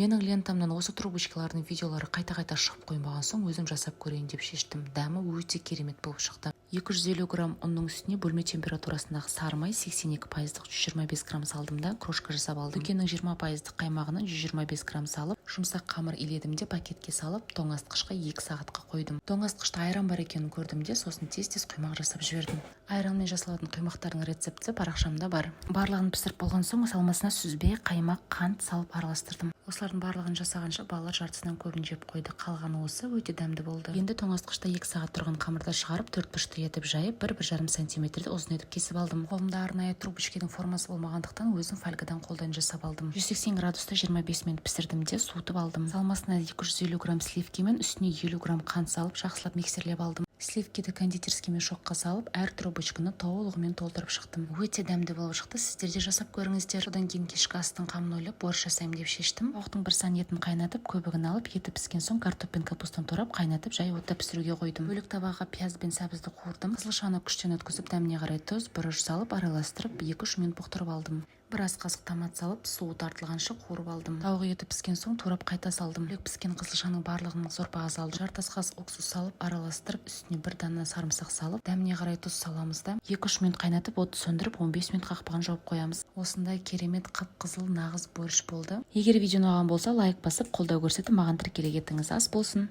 Менің лентамнан осы трубочкалардың видеолары қайта-қайта шығып қоймаған соң өзім жасап көрейін деп шештім. Дәмі өте керемет болып шықты. 250 грамм ұнның үстіне бөлме температурасындағы сары май 82%, 125 грамм салдым да крошка жасап алдым. Дүкеннің 20% қаймағынан 125 грамм салып, жұмсақ қамыр иледім де пакетке салып, тоңазытқышқа 2 сағатқа қойдым. Тоңазытқышта айран бар екенін көрдім де, сосын тез-тез құймақ жасап жібердім. Айранмен жасалатын құймақтардың рецепті парақшамда бар. Барлығын пісіріп болған соң салмасына сүзбе, қаймақ, қант салып араластырдым. Осылардың барлығын жасағанша балалар жартысынан көбін жеп қойды. Қалғаны осы, өте дәмді болды. Енді тоңазытқышта 2 сағат тұрған қамырды шығарып, 4 бұрышты етіп жайып, 1-1,5 сантиметрде ұзын етіп кесіп алдым. Қолымда арнайы трубочканың формасы болмағандықтан өзім фольгадан қолдан жасап алдым. 180 градуста 25 минут пісірдім де суытып алдым. Салмасына 250 грамм сливки мен үстіне 50 грамм қант салып, жақсылап миксерлеп алдым. Сливкиді кондитерский мешокқа салып, әр трубочканы толығымен толтырып шықтым. Өте дәмді болып шықты. Сіздер де жасап көріңіздер. Одан кейін кешкі астың қамын ойлап, борщ жасаймын деп шештім. Тауықтың бір сан етін қайнатып, көбігін алып, еті піскен соң картоп пен капустаны турап, қайнатып, жай отта пісіруге қойдым. Бөлек табаққа пияз бен сәбізді қуырдым. Қызылшаны күштен өткізіп, дәміне қарай тұз, бұрыш салып, араластырып, 2-3 минут бұқтырып алдым. Бір ас қасық томат салып, суы тартылғанша қуырып алдым. Тауық еті піскен соң турап қайта салдым. Бөлек піскен қызылшаның барлығын сорпаға салдым. Жарты ас қасық уксус салып, араластырып, үстіне бір дана сарымсақ салып, дәміне қарай тұз саламыз да 2-3 минут қайнатып, отты сөндіріп, 15 минут қақпағын жауып қоямыз. Осындай керемет қып-қызыл нағыз борщ болды. Егер видео ұнаған болса, лайк басып, қолдау көрсетіп, маған тіркеле кетіңіз. Ас болсын.